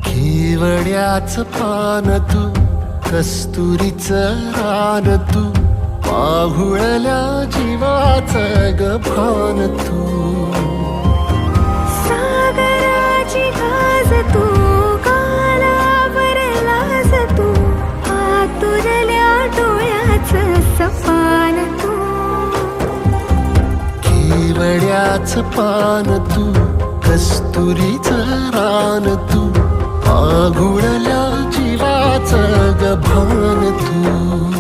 केवड्याच पान तू, कस्तुरीचं रान तू, पाहुळल्या जीवाचं ग भान तू. सागराची गाज तू, कालावरलास तू, आतुरल्या डोळ्याचं सपान तू. केवड्याच पान तू, कस्तुरीचं रान तू, आघुळल्या जीवाचं ग भान तू.